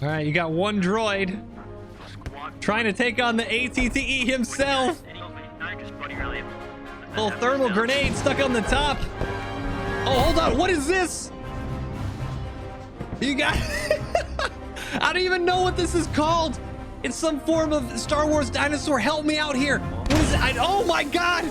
All right, you got one droid trying to take on the ATTE himself. Little thermal grenade stuck on the top. Oh, hold on. What is this? You got... I don't even know what this is called. It's some form of Star Wars dinosaur. Help me out here. What is it? Oh my God.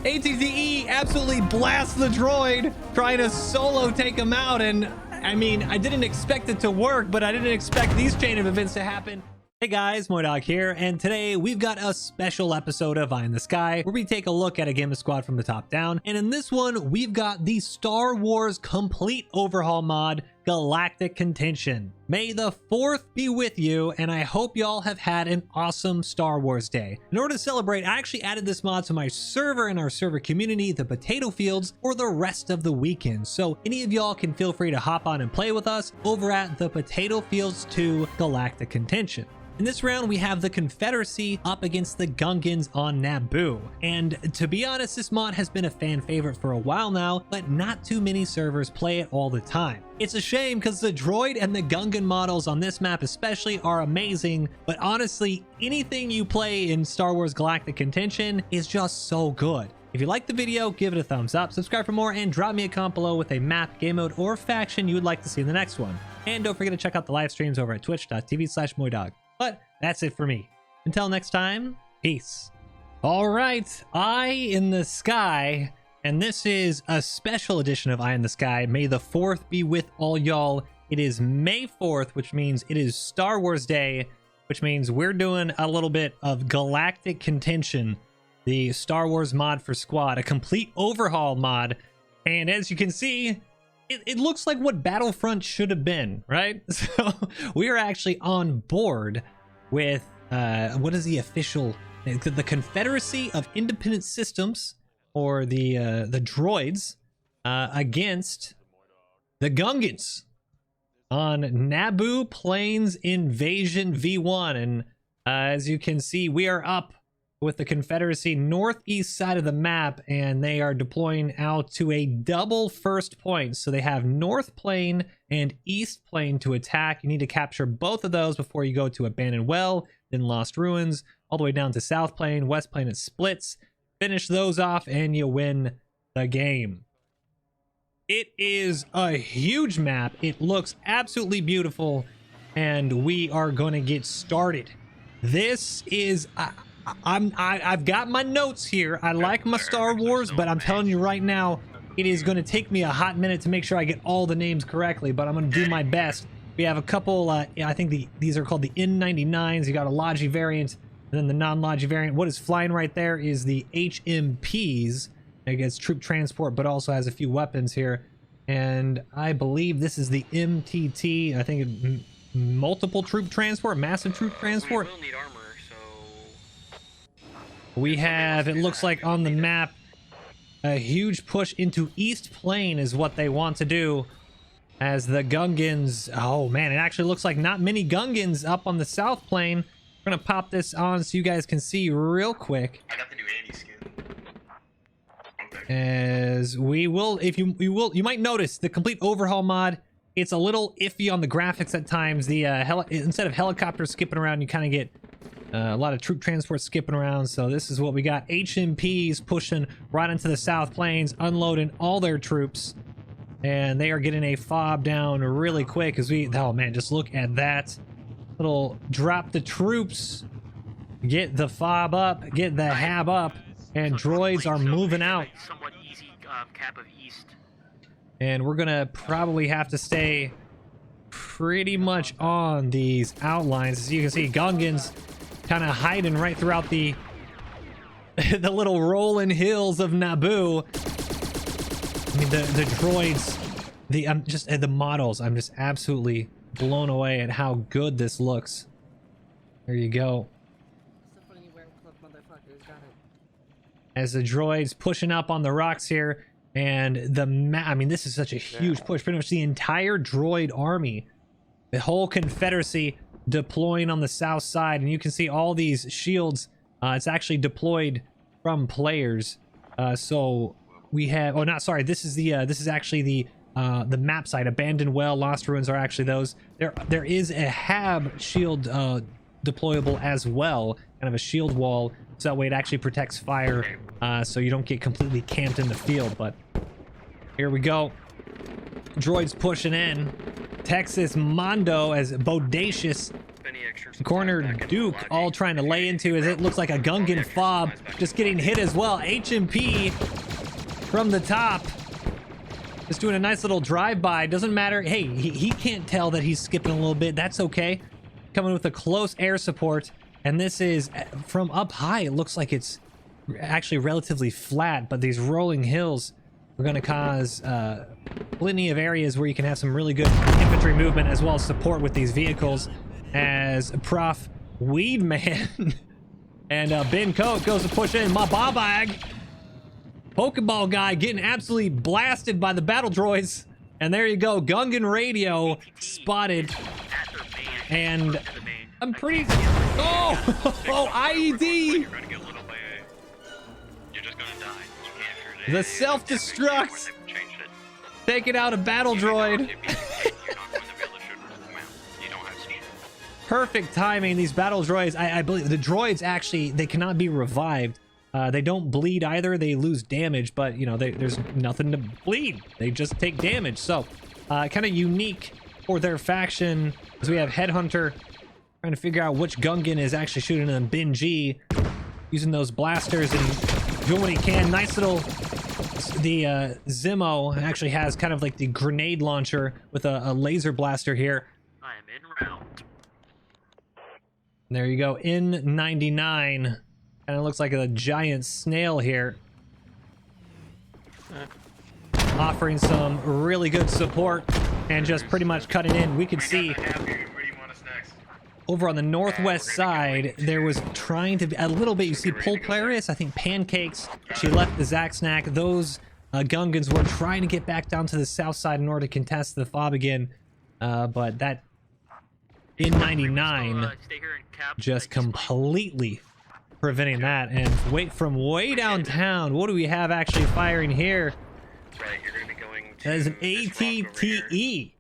ATTE absolutely blasts the droid, trying to solo take him out. And I mean, I didn't expect it to work, but I didn't expect these chain of events to happen. Hey guys, MoiDawg here, and today we've got a special episode of Eye in the Sky where we take a look at a game of squad from the top down. And in this one, we've got the Star Wars complete overhaul mod, Galactic Contention. May the 4th be with you, and I hope y'all have had an awesome Star Wars day. In order to celebrate, I actually added this mod to my server and our server community, the Potato Fields, for the rest of the weekend. So any of y'all can feel free to hop on and play with us over at the Potato Fields 2 Galactic Contention. In this round, we have the Confederacy up against the Gungans on Naboo. And to be honest, this mod has been a fan favorite for a while now, but not too many servers play it all the time. It's a shame because the droid and the Gungan models on this map especially are amazing, but honestly, anything you play in Star Wars Galactic Contention is just so good. If you liked the video, give it a thumbs up, subscribe for more, and drop me a comment below with a map, game mode, or faction you would like to see in the next one. And don't forget to check out the live streams over at twitch.tv/MoiDawg. But that's it for me. Until next time, peace. All right, Eye in the Sky, and this is a special edition of Eye in the Sky. May the 4th be with all y'all. It is May 4th, which means it is Star Wars Day, which means we're doing a little bit of Galactic Contention, the Star Wars mod for Squad, a complete overhaul mod. And as you can see, it looks like what Battlefront should have been, right? So we are actually on board with what is the official, the Confederacy of Independent Systems, or the Droids, against the Gungans on Naboo Plains Invasion V1. And as you can see, we are up with the Confederacy northeast side of the map, and they are deploying out to a double first point. So they have North Plain and East Plain to attack. You need to capture both of those before you go to Abandoned Well, then Lost Ruins, all the way down to South Plain, West Plain, and Splits. Finish those off and you win the game. It is a huge map. It looks absolutely beautiful, and we are going to get started. This is... I've got my notes here. I like my Star Wars, but I'm telling you right now, it is going to take me a hot minute to make sure I get all the names correctly, but I'm going to do my best. We have a couple, I think these are called the N99s. You got a Logi variant, and then the non-Logi variant. What is flying right there is the HMPs. It gets troop transport, but also has a few weapons here. And I believe this is the MTT. I think multiple troop transport, massive troop transport. We will need armor. We have, it looks like on the map, a huge push into East Plain is what they want to do, as the Gungans, oh man, it actually looks like not many Gungans up on the South Plain. We're gonna pop this on so you guys can see real quick. I got the new Andy skin. As we will, if you might notice the complete overhaul mod, it's a little iffy on the graphics at times. The instead of helicopters skipping around, you kind of get a lot of troop transport skipping around. So this is what we got. HMPs pushing right into the South Plains, unloading all their troops, and they are getting a fob down really quick as we, oh man, just look at that little drop the troops, get the fob up, get the hab up, and droids are moving out. Somewhat easy cap of East. And we're gonna probably have to stay pretty much on these outlines. As you can see, Gungans kind of hiding right throughout the the little rolling hills of Naboo. I mean, the droids, the models, I'm just absolutely blown away at how good this looks. There you go. As the droids pushing up on the rocks here, and I mean, this is such a huge push. Pretty much the entire droid army, the whole Confederacy, deploying on the south side, and you can see all these shields. It's actually deployed from players. So we have, oh, not sorry, this is the this is actually the the map site. Abandoned Well, Lost Ruins are actually those. There is a HAB shield deployable as well, kind of a shield wall, so that way it actually protects fire, so you don't get completely camped in the field. But here we go. Droids pushing in. Texas Mondo as Bodacious Corner Duke all trying to lay into as it looks like a Gungan fob just getting hit as well. HMP from the top just doing a nice little drive-by. Doesn't matter. Hey, he can't tell that he's skipping a little bit. That's okay. Coming with a close air support, and this is from up high. It looks like it's actually relatively flat, but these rolling hills are going to cause plenty of areas where you can have some really good infantry movement as well as support with these vehicles. As Prof Weedman and Ben Coat goes to push in. My Bobag Pokeball guy getting absolutely blasted by the battle droids. And there you go, Gungan radio spotted. And I'm pretty... Oh! IED! The self-destruct! Taking out a battle droid. Perfect timing. These battle droids, I believe the droids actually, they cannot be revived. They don't bleed either. They lose damage, but you know, there's nothing to bleed. They just take damage. So kind of unique for their faction, as we have Headhunter trying to figure out which Gungan is actually shooting them. Ben G using those blasters and doing what he can. Nice little... The Zimmo actually has kind of like the grenade launcher with a laser blaster here. I am in round. There you go, N99. Kind of looks like a giant snail here. Offering some really good support and just pretty much cutting in. We could see over on the northwest side, there was trying to be a little bit, you see Pulparius, I think Pancakes, she left the Zack Snack. Those Gungans were trying to get back down to the south side in order to contest the fob again. But that N99 just completely preventing that. And wait, from way downtown, what do we have actually firing here? That is an ATTE.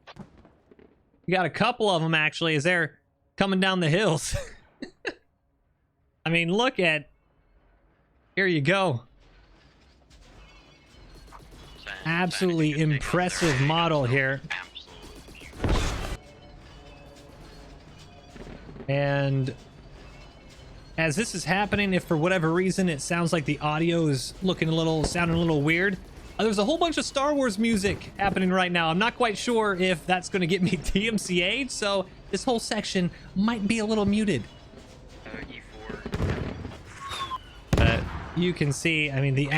We got a couple of them actually as they're coming down the hills. I mean, look at, here you go. Absolutely impressive model here. And as this is happening, if for whatever reason it sounds like the audio is sounding a little weird, there's a whole bunch of Star Wars music happening right now. I'm not quite sure if that's going to get me DMCA'd, so this whole section might be a little muted. But you can see, I mean, the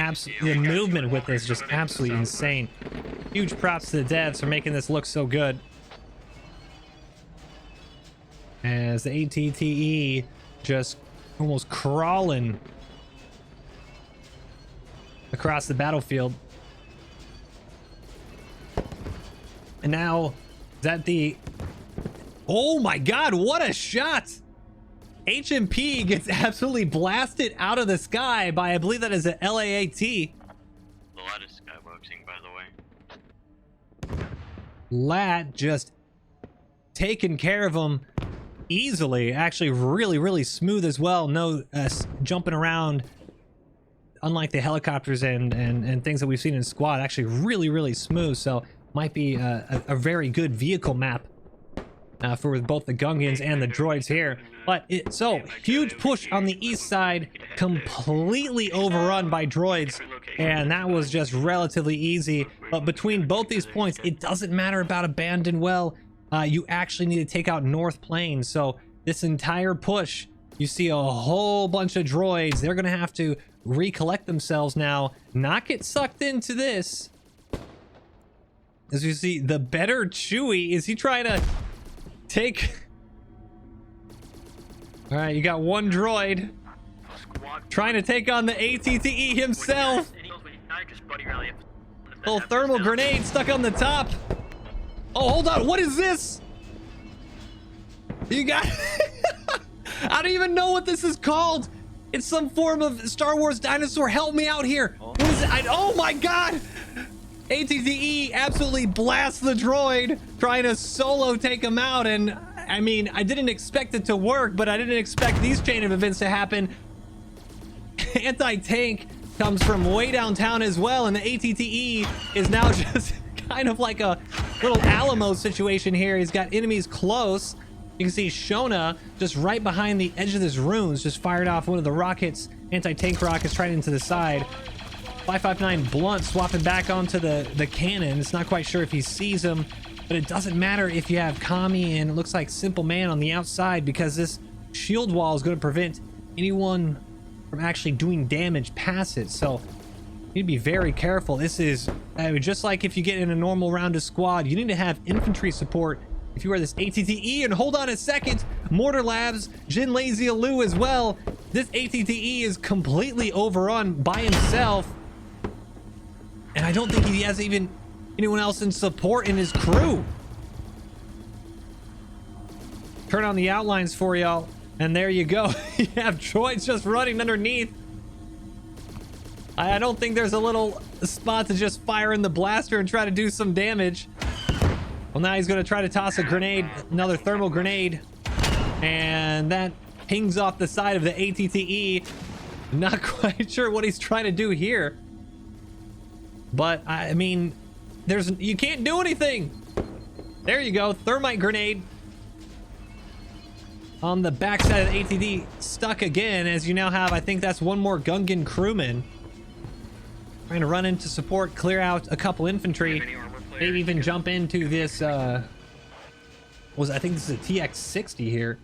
movement with this is just absolutely insane. Huge props to the devs for making this look so good. As the ATTE just almost crawling across the battlefield. And now, is that the... Oh my god, what a shot! HMP gets absolutely blasted out of the sky by, I believe that is an LAAT. The lat is skyboxing, by the way. Lat just taking care of him easily. Actually really, really smooth as well. No jumping around. Unlike the helicopters and things that we've seen in Squad. Actually really, really smooth. So might be a very good vehicle map for both the Gungans and the droids here. But so huge push on the east side, completely overrun by droids, and that was just relatively easy. But between both these points, it doesn't matter about Abandoned Well. You actually need to take out North Plains. So this entire push, you see a whole bunch of droids. They're gonna have to recollect themselves now, not get sucked into this. As you see, the better Chewie, is he trying to take... All right, you got one droid trying to take on the ATTE himself. Little thermal grenade stuck on the top. Oh, hold on. What is this? You got... I don't even know what this is called. It's some form of Star Wars dinosaur. Help me out here. What is it? Oh my god. ATTE absolutely blasts the droid, trying to solo take him out. And I mean, I didn't expect it to work, but I didn't expect these chain of events to happen. Anti-tank comes from way downtown as well, and the ATTE is now just kind of like a little Alamo situation here. He's got enemies close. You can see Shona just right behind the edge of this ruins, just fired off one of the rockets, anti-tank rockets, right into the side. 559 Blunt swapping back onto the cannon. It's not quite sure if he sees him, but it doesn't matter if you have Kami and it looks like Simple Man on the outside, because this shield wall is going to prevent anyone from actually doing damage past it. So you need to be very careful. This is just like if you get in a normal round of squad, you need to have infantry support if you are this ATTE. And hold on a second, Mortar Labs, Jin Lazy Alu as well. This ATTE is completely overrun by himself, and I don't think he has even anyone else in support in his crew. Turn on the outlines for y'all, and there you go. You have droids just running underneath. I don't think there's a little spot to just fire in the blaster and try to do some damage. Well, now he's going to try to toss a grenade, another thermal grenade, and that pings off the side of the ATTE. Not quite sure what he's trying to do here, but I mean, you can't do anything. There you go, thermite grenade on the backside of the ATTE, stuck again, as you now have, I think that's one more Gungan crewman trying to run in to support, clear out a couple infantry, maybe even jump into this I think this is a TX-60 here.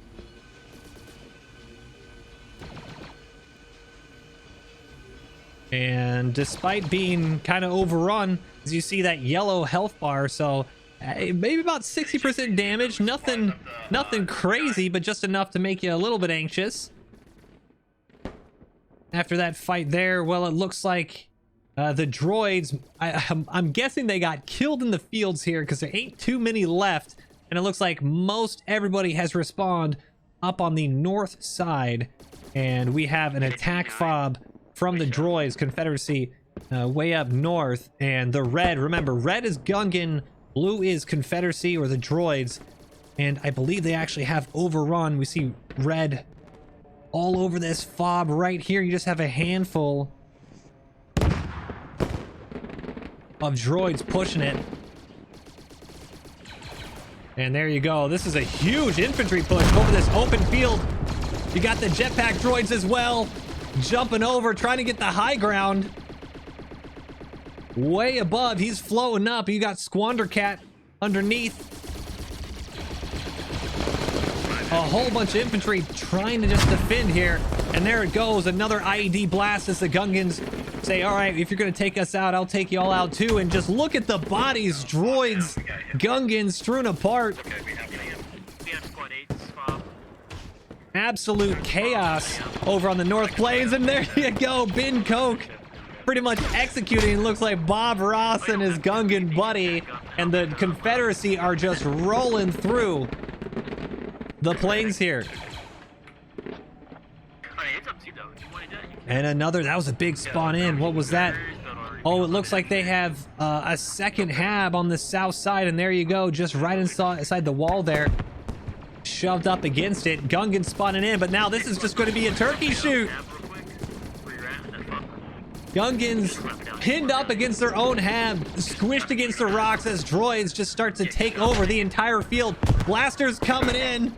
And despite being kind of overrun, as you see that yellow health bar, so maybe about 60% damage, nothing crazy, but just enough to make you a little bit anxious. After that fight there, well, it looks like the droids, I'm guessing they got killed in the fields here, because there ain't too many left, and it looks like most everybody has respawned up on the north side, and we have an attack fob from the droids, Confederacy, way up north. And the red, remember, red is Gungan, blue is Confederacy or the droids, and I believe they actually have overrun. We see red all over this fob right here. You just have a handful of droids pushing it, and there you go. This is a huge infantry push over this open field. You got the jetpack droids as well, jumping over, trying to get the high ground. Way above, he's floating up. You got Squander Cat underneath. A whole bunch of infantry trying to just defend here. And there it goes, another IED blast as the Gungans say, all right, if you're going to take us out, I'll take you all out too. And just look at the bodies, droids, Gungans strewn apart. Absolute chaos over on the North Plains. And there you go, Bin Coke pretty much executing. Looks like Bob Ross and his Gungan buddy, and the Confederacy are just rolling through the plains here. And another, that was a big spawn in. What was that? Oh, it looks like they have a second hab on the south side, and there you go, just right inside the wall there, shoved up against it. Gungan spawning in, but now this is just going to be a turkey shoot. Gungans pinned up against their own hab, squished against the rocks as droids just start to take over the entire field. Blasters coming in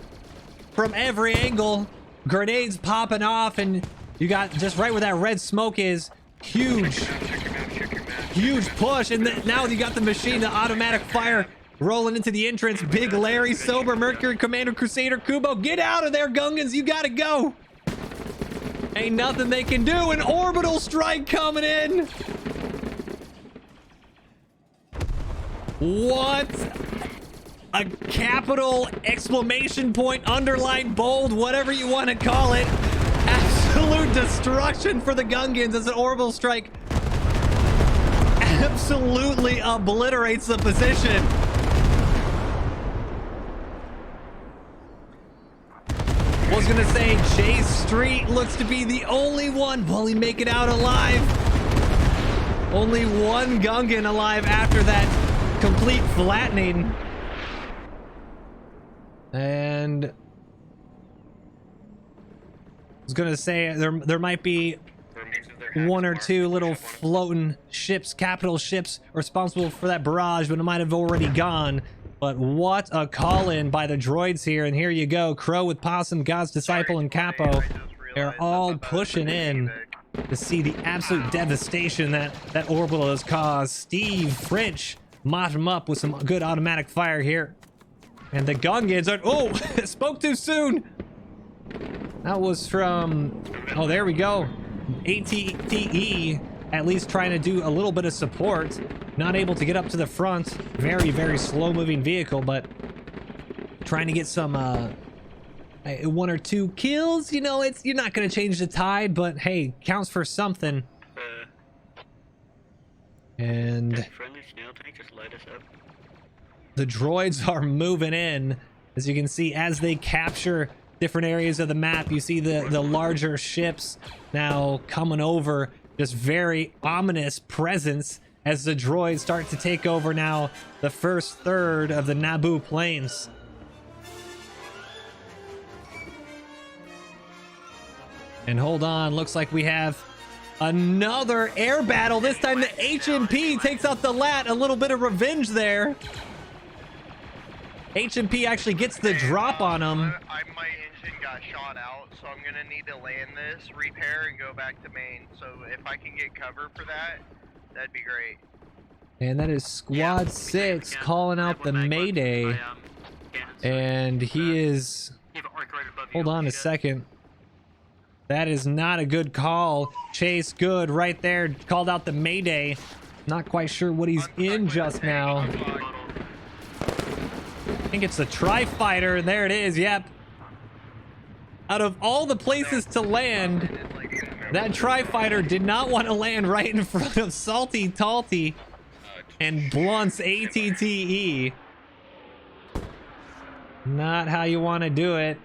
from every angle, grenades popping off, and you got just right where that red smoke is, huge push. And now you got the machine, the automatic fire rolling into the entrance. Big Larry, Sober, Mercury, Commander, Crusader, Kubo, get out of there, Gungans, you gotta go. Ain't nothing they can do. An orbital strike coming in. What? A capital exclamation point, underline, bold, whatever you want to call it. Absolute destruction for the Gungans as an orbital strike absolutely obliterates the position. Was gonna say Jay Street looks to be the only one. Will he make it out alive? Only one Gungan alive after that complete flattening. And I was gonna say there might be one or two little floating ships, capital ships responsible for that barrage, but it might have already gone. But what a call-in by the droids here. And here you go, Crow with Possum, God's Disciple, and Capo. They're all pushing in to see the absolute devastation that orbital has caused. Steve French mopped him up with some good automatic fire here. And the Gungans are, oh, spoke too soon. That was from, oh, there we go. ATTE, at least trying to do a little bit of support. Not able to get up to the front. Very, very slow moving vehicle, but trying to get some, one or two kills. You know, you're not going to change the tide, but hey, counts for something. And the droids are moving in, as you can see, as they capture different areas of the map. You see the larger ships now coming over. Just very ominous presence as the droids start to take over now the first third of the Naboo plains. And hold on, looks like we have another air battle. This time the HMP takes out the LAT. A little bit of revenge there. HMP actually gets the drop on him. My engine got shot out, so I'm gonna need to land this, repair, and go back to main. So if I can get cover for that, that'd be great. And that is Squad 6 calling out the Mayday. And he is... Hold on a second. That is not a good call. Chase Good right there called out the Mayday. Not quite sure what he's in just now. I think it's the Tri-Fighter, and there it is, yep. Out of all the places to land, that Tri-Fighter did not want to land right in front of Salty Talty and Blunt's ATTE. Not how you want to do it.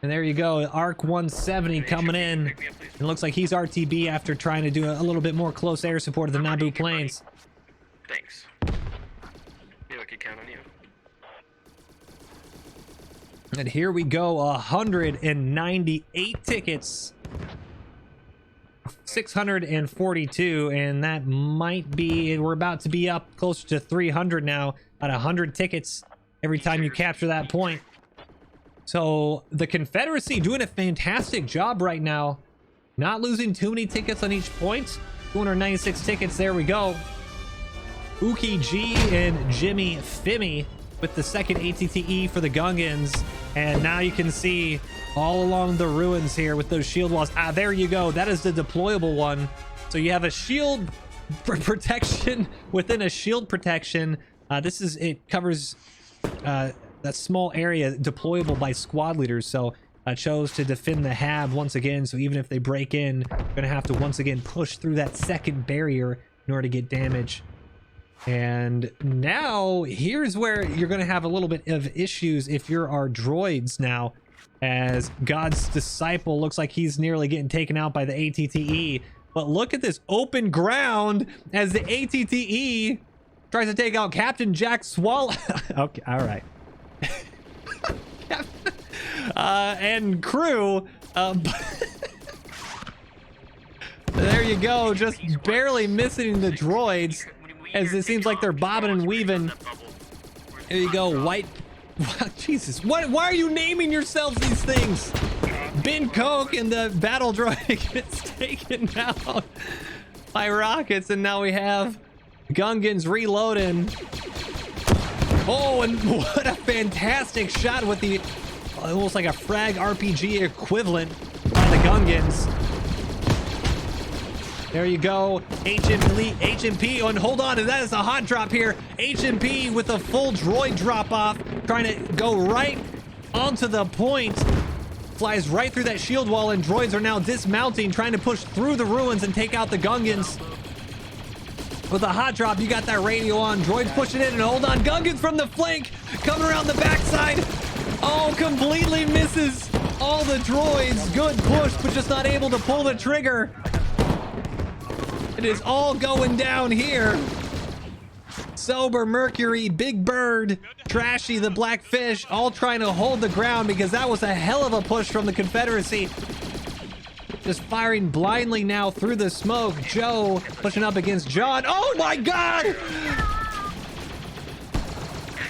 And there you go, Arc 170 coming in. It looks like he's RTB after trying to do a little bit more close air support of the Naboo plains. Thanks. Yeah, I can count on you. And here we go, 198 tickets. 642, and that might be, we're about to be up closer to 300 now. About 100 tickets every time you capture that point. So the Confederacy doing a fantastic job right now. Not losing too many tickets on each point. 296 tickets, there we go. Uki G and Jimmy Fimmy with the second ATTE for the Gungans. And now you can see all along the ruins here with those shield walls. Ah, there you go. That is the deployable one. So you have a shield protection within a shield protection. It covers that small area deployable by squad leaders. So chose to defend the hab once again. So even if they break in, they're going to have to once again push through that second barrier in order to get damage. And now here's where you're going to have a little bit of issues if you're our droids now, as God's Disciple looks like he's nearly getting taken out by the ATTE. But look at this open ground as the ATTE tries to take out Captain Jack Swallow. Okay, all right. And crew. There you go, just barely missing the droids, as it seems like they're bobbing and weaving. There you go, white. Jesus, why are you naming yourselves these things? Ben Coke and the battle droid gets taken out by rockets, and now we have Gungans reloading. Oh, and what a fantastic shot with the almost like a frag RPG equivalent by the Gungans. There you go, HMP, and hold on, that is a hot drop here. HMP with a full droid drop off, trying to go right onto the point. Flies right through that shield wall, and droids are now dismounting, trying to push through the ruins and take out the Gungans. With a hot drop, you got that radio on. Droids pushing in, and hold on, Gungans from the flank, coming around the backside. Oh, completely misses all the droids. Good push, but just not able to pull the trigger. It is all going down here. Sober, Mercury, Big Bird, Trashy, the Blackfish, all trying to hold the ground because that was a hell of a push from the Confederacy. Just firing blindly now through the smoke. Joe pushing up against John. Oh my God!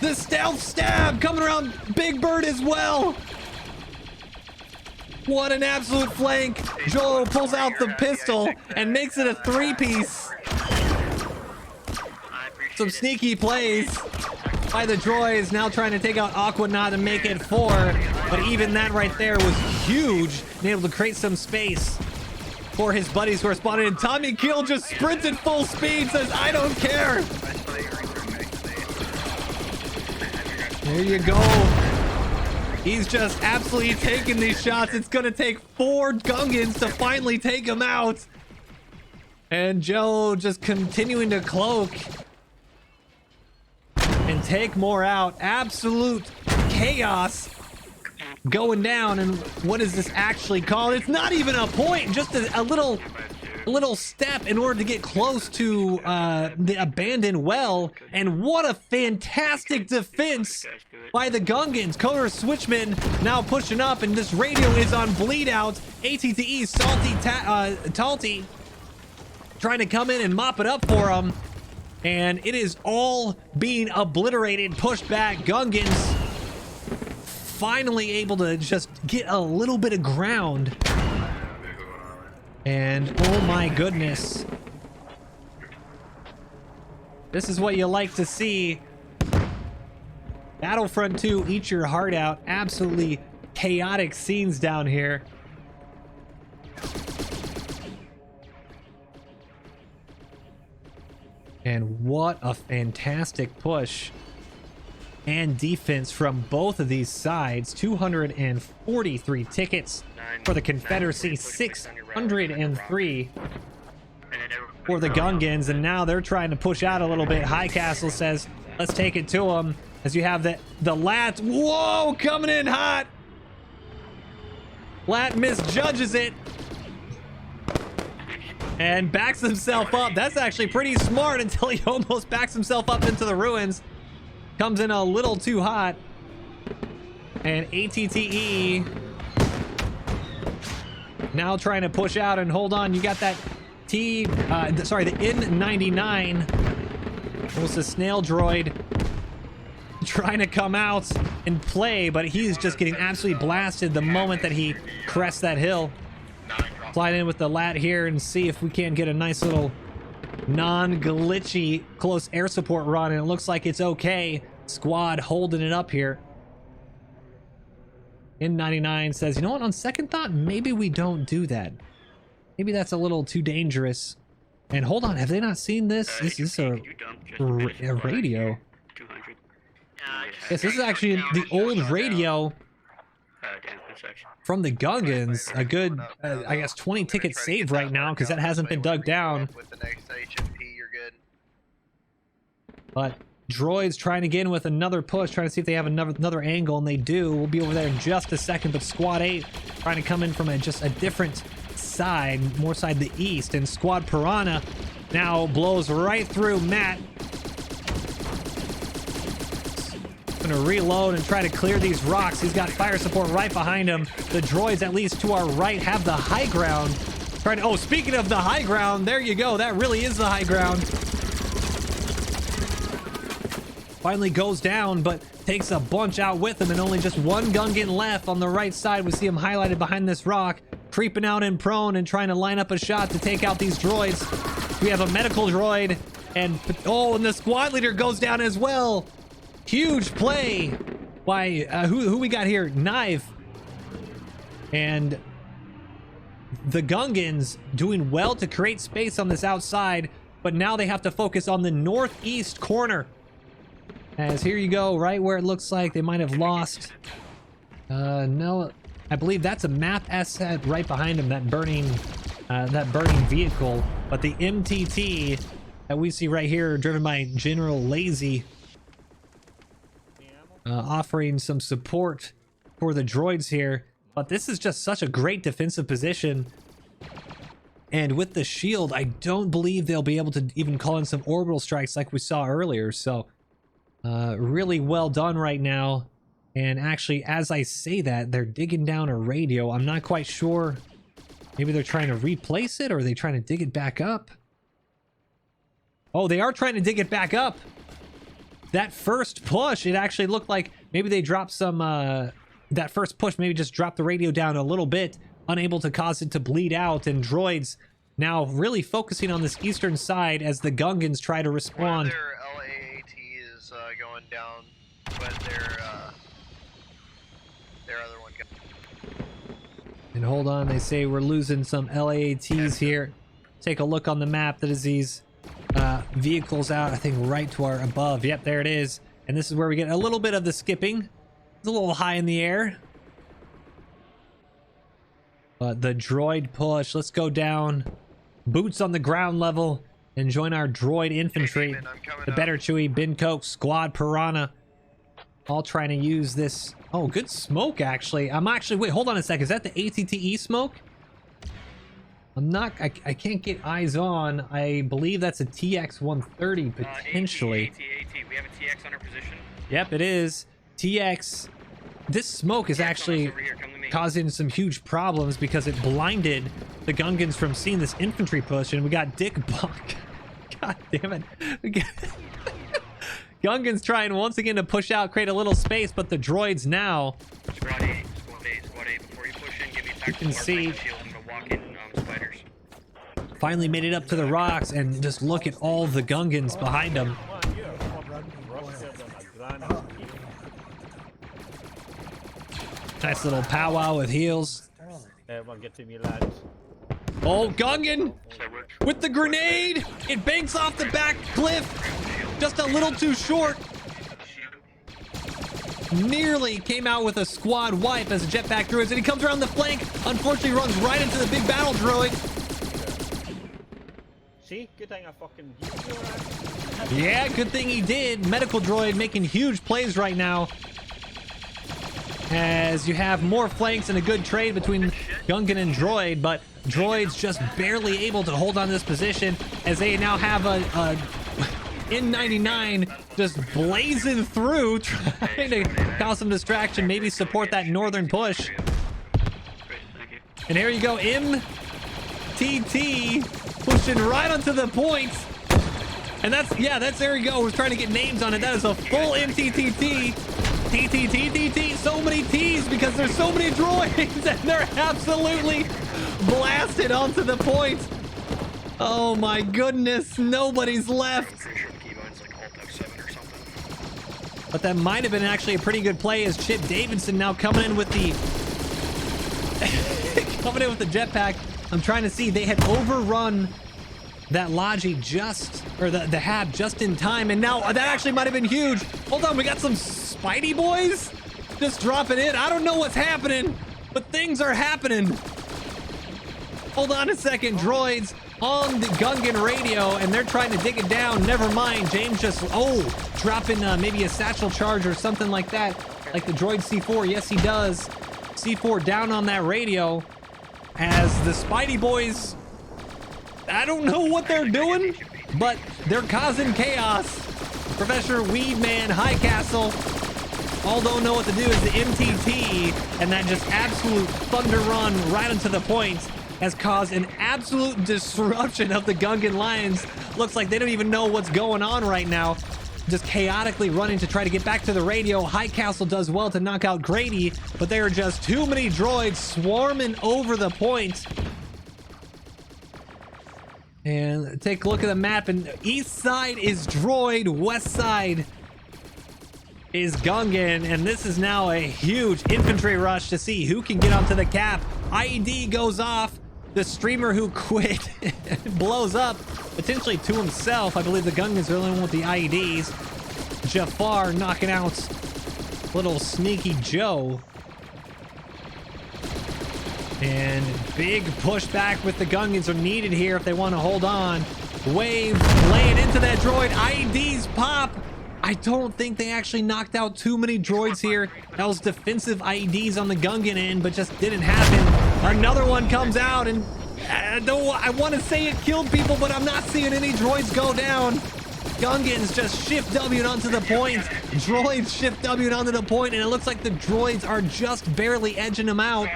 The stealth stab coming around Big Bird as well. What an absolute flank. Joe pulls out the pistol and makes it a three-piece. Some sneaky plays by the droids, now trying to take out Aquanaut and make it 4. But even that right there was huge, being able to create some space for his buddies who are spotted. And Tommy Kill just sprinted full speed, says, I don't care. There you go. He's just absolutely taking these shots. It's going to take 4 Gungans to finally take him out. And Joe just continuing to cloak and take more out. Absolute chaos going down. And what is this actually called? It's not even a point, just a little step in order to get close to the abandoned well. And what a fantastic defense by the Gungans. Coder Switchman now pushing up, and this radio is on bleed out. ATTE Talty trying to come in and mop it up for him. And it is all being obliterated, pushed back. Gungans finally able to just get a little bit of ground. And oh my goodness. This is what you like to see. Battlefront 2, eat your heart out. Absolutely chaotic scenes down here. And what a fantastic push and defense from both of these sides. 243 tickets for the Confederacy, 603 for the Gungans, and now they're trying to push out a little bit. High Castle says, let's take it to them. As you have the Lat, whoa, coming in hot. Lat misjudges it and backs himself up. That's actually pretty smart until he almost backs himself up into the ruins. Comes in a little too hot. And ATTE now trying to push out and hold on. You got that the N99. Almost a snail droid trying to come out and play, but he's just getting absolutely blasted the moment that he crests that hill. Slide in with the Lat here and see if we can get a nice little non-glitchy close air support run, and it looks like it's okay. Squad holding it up here. N99 says, you know what, on second thought, maybe we don't do that. Maybe that's a little too dangerous. And hold on, have they not seen this? This is a radio. Yes, this is actually the old radio from the Gungans. A good, I guess, 20 tickets saved right now because that hasn't been dug down. With the next HMP, you're good. But Droids trying to get in with another push, trying to see if they have another angle, and they do. We'll be over there in just a second, but Squad 8 trying to come in from just a different side, more side the east, and Squad Piranha now blows right through Matt. Gonna reload and try to clear these rocks. He's got fire support right behind him. The droids, at least to our right, have the high ground. Trying to, oh, speaking of the high ground, there you go. That really is the high ground. Finally goes down, but takes a bunch out with him, and only just one Gungan left on the right side. We see him highlighted behind this rock, creeping out in prone and trying to line up a shot to take out these droids. We have a medical droid, and oh, and the squad leader goes down as well. Huge play by who we got here? Knife. And the Gungans doing well to create space on this outside, but now they have to focus on the northeast corner. As here you go, right where it looks like they might have lost. No, I believe that's a map asset right behind him, that burning vehicle. But the MTT that we see right here, driven by General Lazy, offering some support for the droids here. But this is just such a great defensive position And with the shield, I don't believe they'll be able to even call in some orbital strikes like we saw earlier. So really well done right now. And actually, as I say that, they're digging down a radio. I'm not quite sure. Maybe they're trying to replace it, or are they trying to dig it back up? Oh, they are trying to dig it back up. That first push, it actually looked like maybe they dropped some, that first push maybe just dropped the radio down a little bit, unable to cause it to bleed out, and Droids now really focusing on this eastern side as the Gungans try to respond. One of their LAAT is going down, but their other one got... And hold on, they say we're losing some LAATs here. Take a look on the map. That is these vehicles out, I think right to our above. Yep, there it is. And this is where we get a little bit of the skipping. It's a little high in the air. But the droid push, let's go down. Boots on the ground level and join our droid infantry. The Better Chewy, Bin Coke, Squad Piranha. All trying to use this. Oh, good smoke, actually. Wait, hold on a second. Is that the ATTE smoke? I can't get eyes on. I believe that's a TX-130, potentially. AT. We have a TX on our position. Yep, it is. TX. This smoke is actually causing some huge problems because it blinded the Gungans from seeing this infantry push, and we got Dick Buck. God damn it. Gungans trying once again to push out, create a little space, but the droids now. Squad A, before you push in, give me back you can see. Shield. I'm gonna walk in spiders. Finally made it up to the rocks, and just look at all the Gungans behind them. Nice little powwow with heals. Everyone get to me, lads. Oh, Gungan with the grenade. It banks off the back cliff. Just a little too short. Nearly came out with a squad wipe as a jetpack droids, and he comes around the flank. Unfortunately, runs right into the big battle droid. See, good thing I fucking... Yeah, good thing he did. Medical droid making huge plays right now. As you have more flanks and a good trade between Gungan and Droid, but Droid's just barely able to hold on this position as they now have a N99 just blazing through, trying to cause some distraction, maybe support that northern push. And here you go, MTT pushing right onto the point. And that's there you go. We're trying to get names on it. That is a full MTTT. TTTTT, so many T's because there's so many droids and they're absolutely blasted onto the point. Oh my goodness, nobody's left. But that might have been actually a pretty good play as Chip Davidson now coming in with the jetpack. I'm trying to see, they had overrun that Logi the Hab just in time, and now that actually might have been huge. Hold on, we got some Spidey boys just dropping in. I don't know what's happening, but things are happening. Hold on a second, droids on the Gungan radio, and they're trying to dig it down. Never mind, James just dropping maybe a satchel charge or something like that, like the droid C4. Yes, he does. C4 down on that radio as the Spidey boys, I don't know what they're doing, but they're causing chaos. Professor Weedman, High Castle, all don't know what to do as the MTT, and that just absolute thunder run right into the point has caused an absolute disruption of the Gungan lines. Looks like they don't even know what's going on right now. Just chaotically running to try to get back to the radio. High Castle does well to knock out Grady, but there are just too many droids swarming over the point. And take a look at the map, and east side is Droid, west side is Gungan, and this is now a huge infantry rush to see who can get onto the cap. IED goes off. The streamer who quit blows up, potentially to himself. I believe the Gungans are the only one with the IEDs. Jafar knocking out little sneaky Joe. And big pushback with the Gungans are needed here if they want to hold on. Wave laying into that droid. IEDs pop. I don't think they actually knocked out too many droids here. That was defensive IEDs on the Gungan end, but just didn't happen. Another one comes out, and I want to say it killed people, but I'm not seeing any droids go down. Gungans just shift W onto the point. Droids shift W onto the point, and it looks like the droids are just barely edging them out.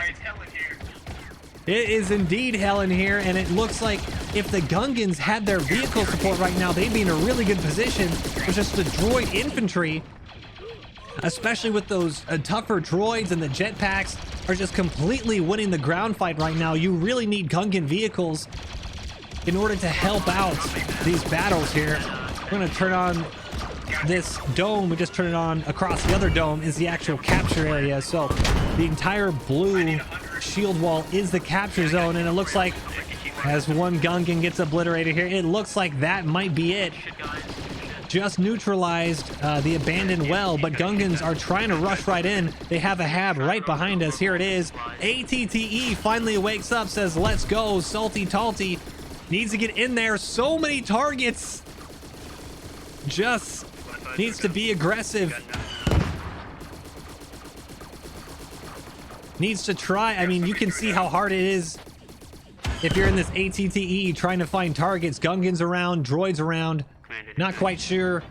It is indeed hell in here, and it looks like if the Gungans had their vehicle support right now, they'd be in a really good position with just the droid infantry, especially with those tougher droids, and the jetpacks are just completely winning the ground fight right now. You really need Gungan vehicles in order to help out these battles here. We're going to turn on this dome. We just turn it on. Across the other dome is the actual capture area. So the entire blue shield wall is the capture zone, and it looks like as one Gungan gets obliterated here, it looks like that might be it. Just neutralized the abandoned well, but Gungans are trying to rush right in. They have a hab right behind us. Here it is. ATTE finally wakes up, says let's go. Salty Talty needs to get in there. So many targets. Just needs to be aggressive. Needs to try. I mean, you can see how hard it is if you're in this ATTE trying to find targets. Gungans around, droids around. Not quite sure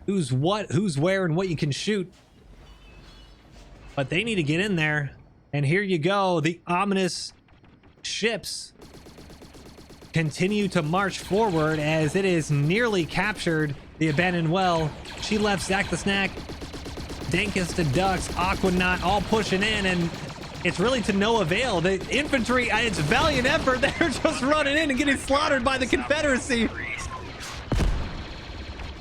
who's what, who's where, and what you can shoot. But they need to get in there. And here you go. The ominous ships continue to march forward as it is nearly captured. The abandoned well. She left Zach the Snack, Dankus the Ducks, Aquanaut all pushing in, and it's really to no avail. The infantry, it's a valiant effort. They're just running in and getting slaughtered by the Confederacy.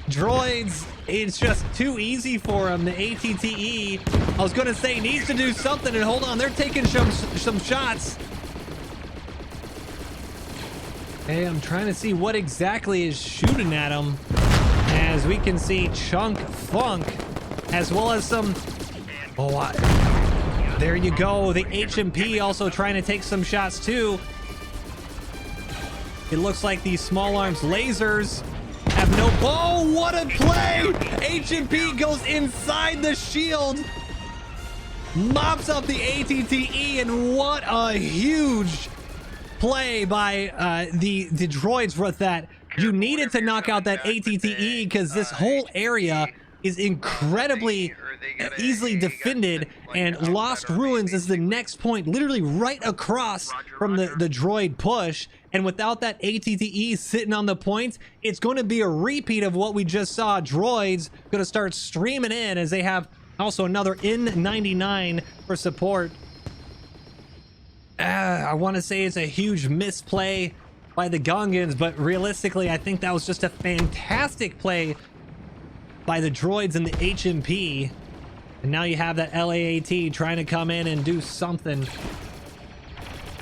Droids, it's just too easy for them. The ATTE, I was gonna say, needs to do something, and hold on, they're taking some shots. Hey, I'm trying to see what exactly is shooting at them. As we can see Chunk Funk, as well as some... there you go. The HMP also trying to take some shots too. It looks like these small arms lasers have no... Oh, what a play! HMP goes inside the shield, mops up the ATTE, and what a huge play by the droids with that. You needed to knock out that ATTE because this whole area is incredibly easily defended, and Lost Ruins is the next point, literally right across from the droid push. And without that ATTE sitting on the point, it's going to be a repeat of what we just saw. Droids going to start streaming in as they have also another N99 for support. I want to say it's a huge misplay by the Gungans, but realistically, I think that was just a fantastic play by the droids and the HMP. And now you have that LAAT trying to come in and do something.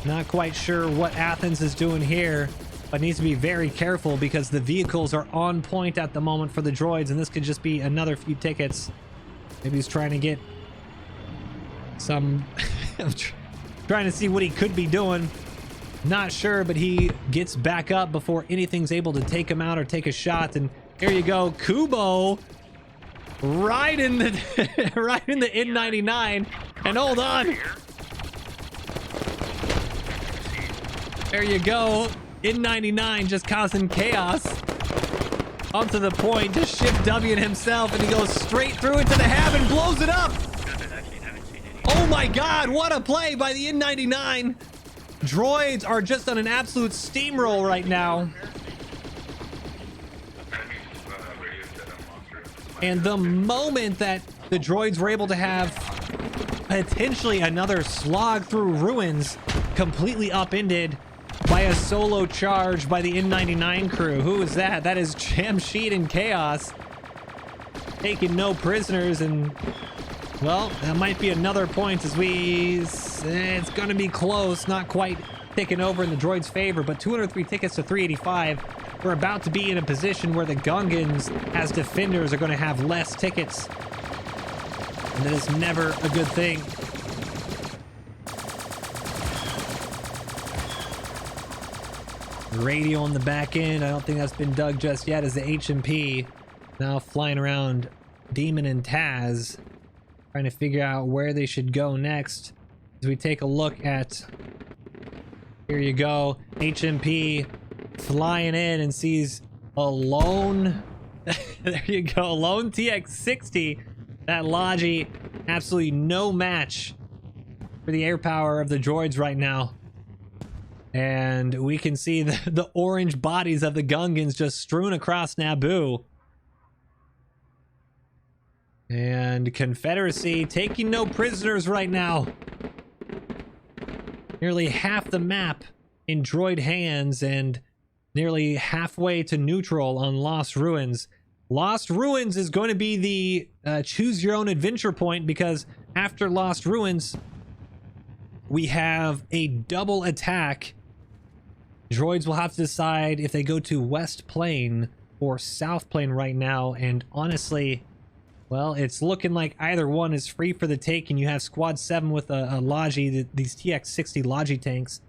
Not quite sure what Athens is doing here, but needs to be very careful because the vehicles are on point at the moment for the droids, and this could just be another few tickets. Maybe he's trying to get some... trying to see what he could be doing. Not sure, but he gets back up before anything's able to take him out or take a shot. And here you go, Kubo, right in the right in the N99. And hold on, there you go, N99 just causing chaos. Up to the point, just shift W himself, and he goes straight through into the hab and blows it up. Oh my God, what a play by the N99. Droids are just on an absolute steamroll right now. And the moment that the droids were able to have potentially another slog through ruins, completely upended by a solo charge by the N99 crew. Who is that? That is Jamsheed and Chaos, taking no prisoners. And well, that might be another point as it's going to be close, not quite taking over in the droid's favor, but 203 tickets to 385. We're about to be in a position where the Gungans, as defenders, are going to have less tickets. And that is never a good thing. Radio on the back end. I don't think that's been dug just yet, as the HMP now flying around Demon and Taz, trying to figure out where they should go next. As we take a look at Here you go. HMP flying in and sees a lone. There you go. Lone TX60. That Logi, absolutely no match for the air power of the droids right now. And we can see the orange bodies of the Gungans just strewn across Naboo. And Confederacy taking no prisoners right now. Nearly half the map in droid hands and nearly halfway to neutral on Lost Ruins. Lost Ruins is going to be the choose your own adventure point, because after Lost Ruins, we have a double attack. Droids will have to decide if they go to West Plain or South Plain right now, and honestly, well, it's looking like either one is free for the take, and you have Squad 7 with a Logi, these TX60 Logi tanks.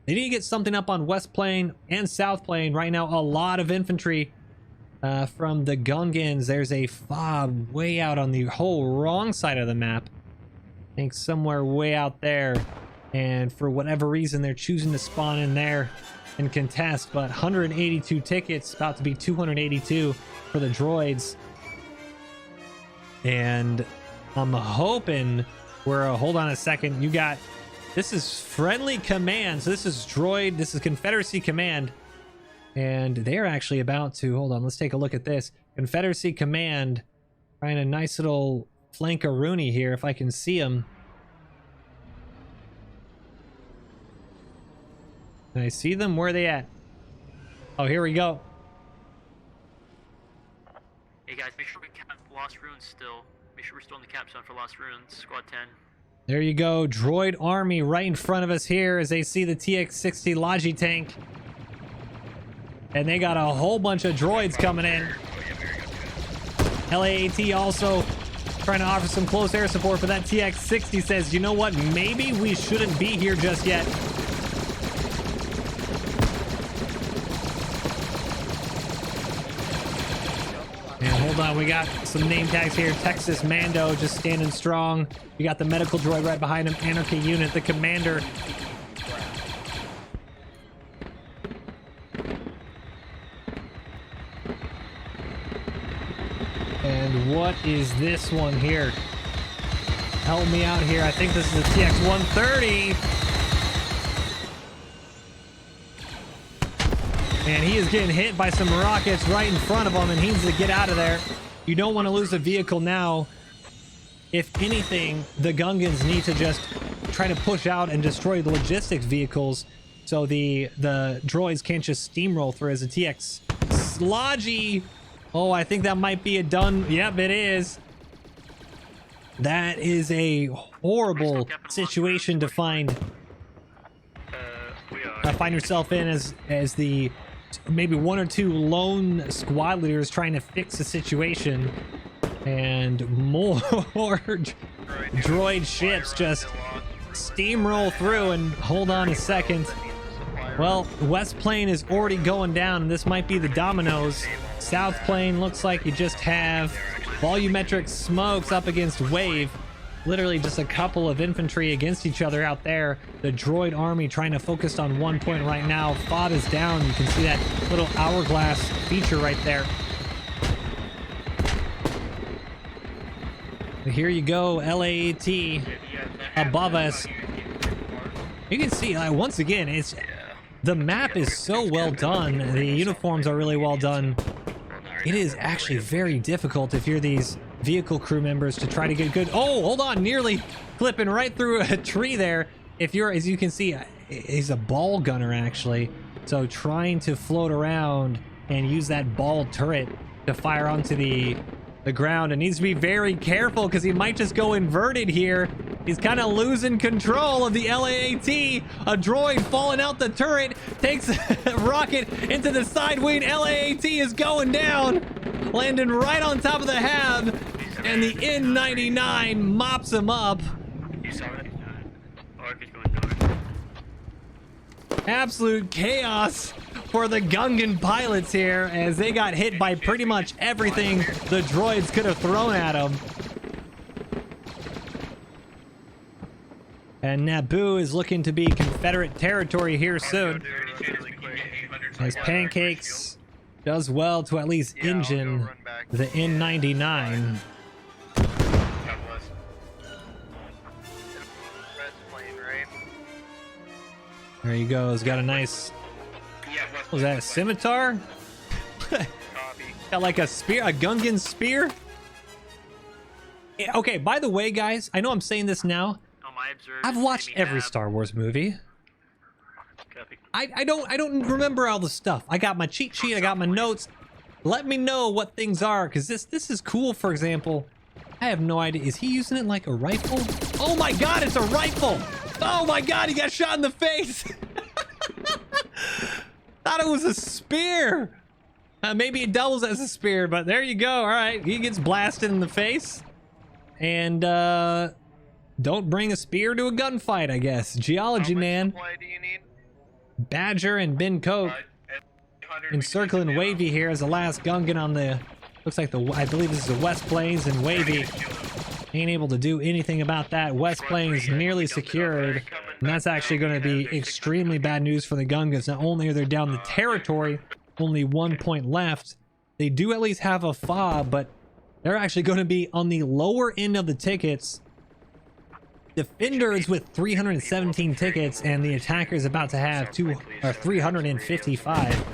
They need to get something up on West Plain and South Plain. Right now, a lot of infantry from the Gungans. There's a fob way out on the whole wrong side of the map. I think somewhere way out there. And for whatever reason, they're choosing to spawn in there and contest. But 182 tickets, about to be 282 for the droids. And I'm hoping hold on a second, you got, this is friendly command, so this is droid, this is Confederacy command, and they're actually about to, hold on, let's take a look at this. Confederacy command trying a nice little flank-a-rooney here, if I can see him. Can I see them? Where are they at? Oh, here we go. Hey guys, make sure we cap Lost Ruins still. Make sure we're still in the cap zone for Lost Ruins, Squad 10. There you go, droid army right in front of us here as they see the TX60 Logi tank. And they got a whole bunch of droids coming in. LAAT also trying to offer some close air support, but that TX60 says, you know what, maybe we shouldn't be here just yet. And hold on, we got some name tags here. Texas Mando just standing strong. You got the medical droid right behind him. Anarchy unit, the commander. And what is this one here? Help me out here. I think this is a TX-130. And he is getting hit by some rockets right in front of him, and he needs to get out of there. You don't want to lose a vehicle now. If anything, the Gungans need to just try to push out and destroy the logistics vehicles so the droids can't just steamroll through as a TX Logi. Oh, I think that might be a done. Yep, it is. That is a horrible situation to find yourself in as the maybe one or two lone squad leaders trying to fix the situation, and more droid ships just steamroll through. And hold on a second. Well, West Plain is already going down, and this might be the dominoes. South Plain looks like you just have volumetric smokes up against wave. Literally just a couple of infantry against each other out there. The droid army trying to focus on one point right now. FOB is down. You can see that little hourglass feature right there. But here you go, LAAT above us. You can see, once again, the map is so well done. The uniforms are really well done. It is actually very difficult if you're these vehicle crew members to try to get good. Oh, hold on, nearly clipping right through a tree there. If you're, as you can see, he's a ball gunner actually. So trying to float around and use that ball turret to fire onto the ground, and needs to be very careful because he might just go inverted here. He's kind of losing control of the LAAT. A droid falling out the turret takes a rocket into the side wing. LAAT is going down, landing right on top of the hab, and the N99 mops him up. You saw that? Going north. Absolute chaos for the Gungan pilots here, as they got hit by pretty much everything the droids could have thrown at them. And Naboo is looking to be Confederate territory here soon. As Pancakes does well to at least engine the N99. There he goes. Got a nice. What was that, a scimitar? Got like a spear, a Gungan spear. Yeah, okay, by the way, guys, I know I'm saying this now. I've watched every Star Wars movie. I don't remember all the stuff. I got my cheat sheet, I got my notes. Let me know what things are, because this is cool. For example, I have no idea. Is he using it like a rifle? Oh my god, it's a rifle! Oh my god, he got shot in the face! Thought it was a spear! Maybe it doubles as a spear, but there you go. Alright, he gets blasted in the face. And, don't bring a spear to a gunfight, I guess. Geology, man. Do you need? Badger and Ben Coke encircling Wavy here as the last Gungan on the... Looks like I believe this is the West Plains, and Wavy ain't able to do anything about that. West Plains nearly secured, and that's actually going to be extremely bad news for the Gungans. Not only are they down the territory, only 1 point left, they do at least have a fob, but they're actually going to be on the lower end of the tickets. Defenders with 317 tickets, and the attackers about to have 355.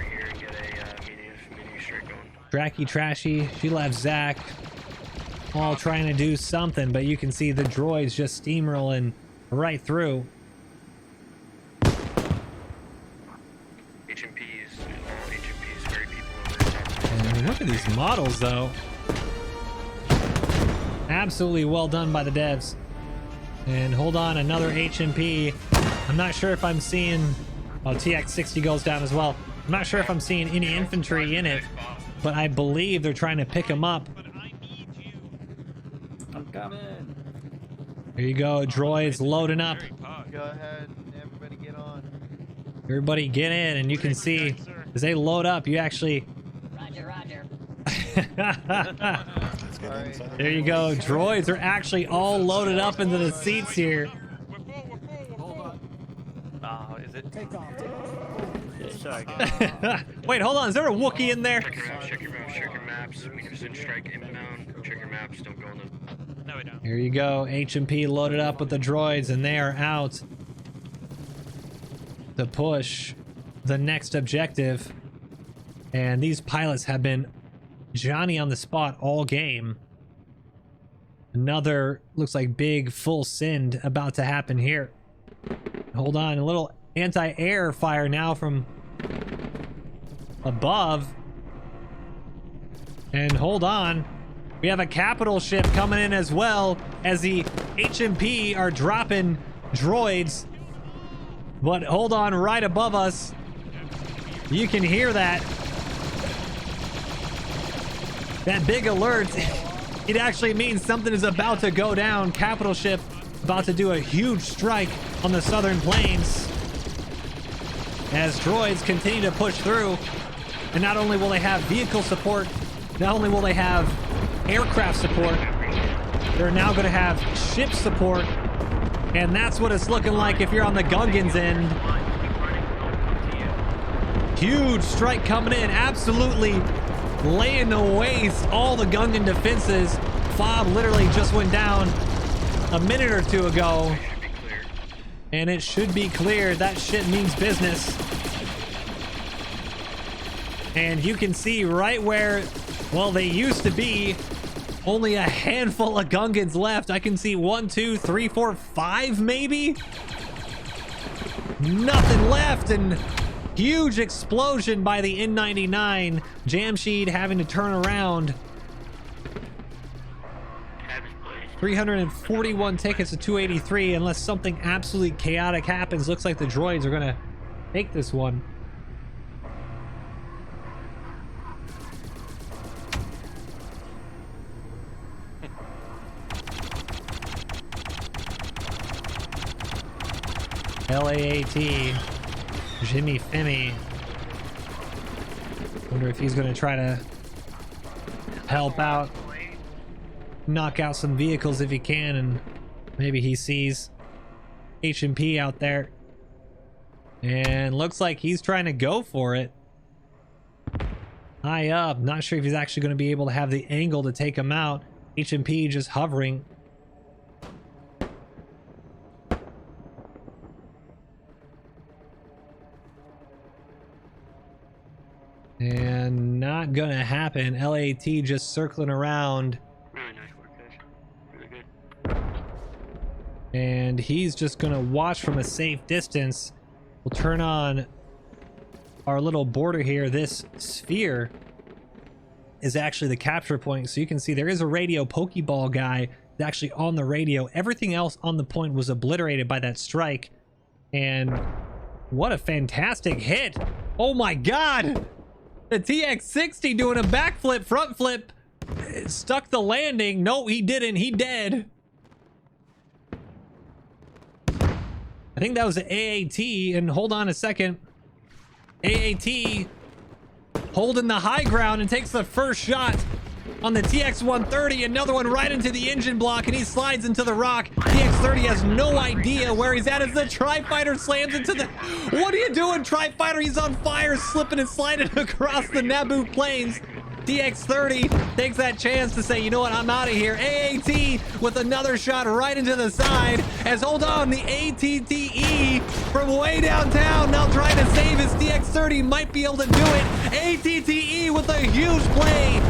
Dracky Trashy, she left Zach, all trying to do something, but you can see the droids just steamrolling right through. And look at these models, though. Absolutely well done by the devs. And hold on, another HMP. I'm not sure if I'm seeing... Oh, TX-60 goes down as well. I'm not sure if I'm seeing any infantry in it, but I believe they're trying to pick him up. I'm coming. Here you go, droids loading up. Go ahead, everybody get on. Everybody get in, and you can see as they load up, you actually... Roger. There you go, droids are actually all loaded up into the seats here. Oh, is it? Take off. Wait, hold on, is there a Wookiee in there? Check your maps. We can send strike inbound. Check your maps. Don't go on the... No, we don't. Here you go, HMP loaded up with the droids, and they are out to push the next objective. And these pilots have been Johnny on the spot all game. Another, looks like big full send about to happen here. Hold on, a little anti-air fire now from above. And hold on, we have a capital ship coming in as well, as the HMP are dropping droids. But hold on, right above us, you can hear that. That big alert, it actually means something is about to go down. Capital ship about to do a huge strike on the southern plains as droids continue to push through. And not only will they have vehicle support, not only will they have aircraft support, they're now going to have ship support. And that's what it's looking like if you're on the Gungans end. Huge strike coming in, absolutely laying to waste all the Gungan defenses. Fob literally just went down a minute or two ago, and it should be clear. That shit means business. And you can see right where, well, they used to be, only a handful of Gungans left. I can see 1, 2, 3, 4, 5 maybe. Nothing left, and huge explosion by the N99. Jamshed having to turn around. 341 tickets to 283, unless something absolutely chaotic happens. Looks like the droids are gonna take this one. LAAT, Jimmy Femi. Wonder if he's gonna try to help out, knock out some vehicles if he can, and maybe he sees H&P out there. And looks like he's trying to go for it. High up. Not sure if he's actually going to be able to have the angle to take him out. H&P just hovering. And not gonna happen. LAT just circling around. Really nice work, guys. Really good. And he's just gonna watch from a safe distance. We'll turn on our little border here. This sphere is actually the capture point. So you can see there is a radio Pokeball guy that's actually on the radio. Everything else on the point was obliterated by that strike. And what a fantastic hit. Oh my God. The TX60 doing a backflip, front flip. It stuck the landing. No, he didn't. He dead. I think that was an AAT. And hold on a second. AAT holding the high ground and takes the first shot on the TX130. Another one right into the engine block, and he slides into the rock. TX30 has no idea where he's at as the Tri-Fighter slams into the... What are you doing, Tri-Fighter? He's on fire, slipping and sliding across the Naboo plains. TX30 takes that chance to say, you know what, I'm out of here. AAT with another shot right into the side. As, hold on, the ATTE from way downtown now trying to save his TX30. Might be able to do it. ATTE with a huge play.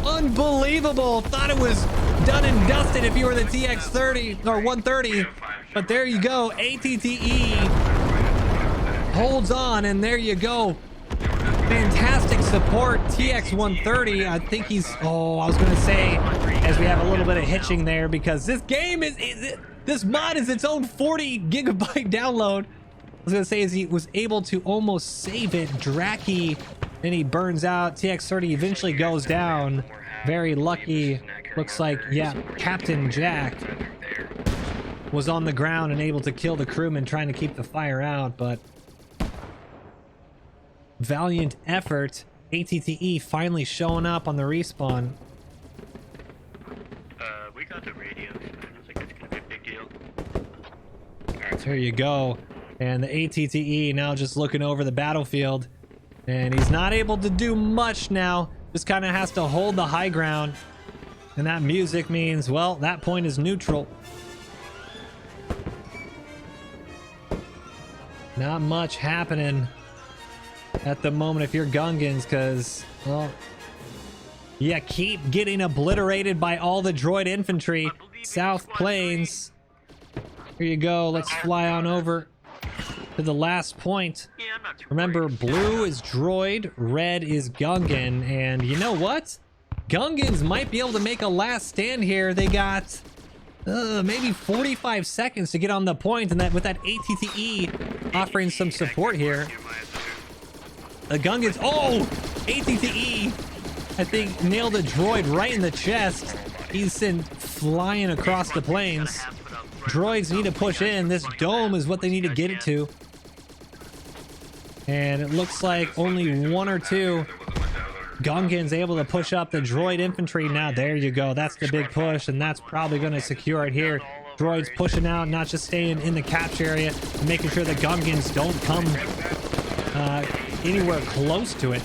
Unbelievable. Thought it was done and dusted if you were the TX30 or 130. But there you go. ATTE holds on, and there you go. Fantastic support. TX130. I think he's... Oh, I was going to say, as we have a little bit of hitching there, because this game is this mod is its own 40 gigabyte download. I was going to say, as he was able to almost save it. Dracky, then he burns out. TX30 eventually goes down. Very lucky. Looks like, yeah, Captain Jack was on the ground and able to kill the crewman trying to keep the fire out, but valiant effort. ATTE finally showing up on the respawn. We got the radio. I don't think it's gonna be a big deal. There you go. And the ATTE now just looking over the battlefield. And he's not able to do much now. Just kind of has to hold the high ground. And that music means, well, that point is neutral. Not much happening at the moment if you're Gungans, because, well, yeah, keep getting obliterated by all the droid infantry. South Plains. Here you go. Let's fly on over to the last point. Yeah, I'm not too Remember, worried. blue is droid, red is Gungan, and you know what? Gungans might be able to make a last stand here. They got maybe 45 seconds to get on the point, and that with that ATTE offering some support here. The Gungans, oh, ATTE, I think nailed a droid right in the chest. He's sent flying across the plains. Droids need to push in. This dome is what they need to get it to. And it looks like only one or two Gungans able to push up the droid infantry. Now, there you go. That's the big push, and that's probably going to secure it here. Droids pushing out, not just staying in the capture area, making sure the Gungans don't come anywhere close to it.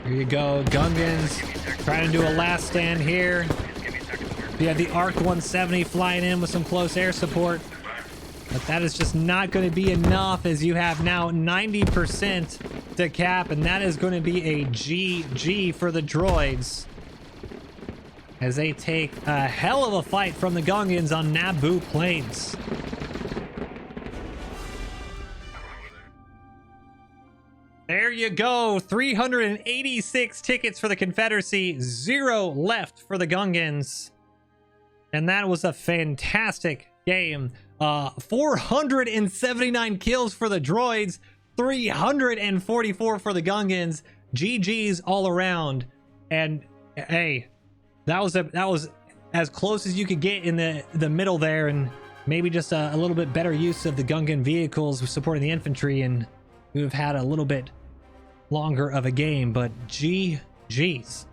Here you go, Gungans trying to do a last stand here. You have the ARC 170 flying in with some close air support. But that is just not going to be enough, as you have now 90% to cap, and that is going to be a GG for the droids, as they take a hell of a fight from the Gungans on Naboo Plains. There you go, 386 tickets for the Confederacy, 0 left for the Gungans. And that was a fantastic game. 479 kills for the droids, 344 for the Gungans. GG's all around. And hey, that was as close as you could get in the middle there, and maybe just a little bit better use of the Gungan vehicles supporting the infantry, and we've had a little bit longer of a game, but GG's.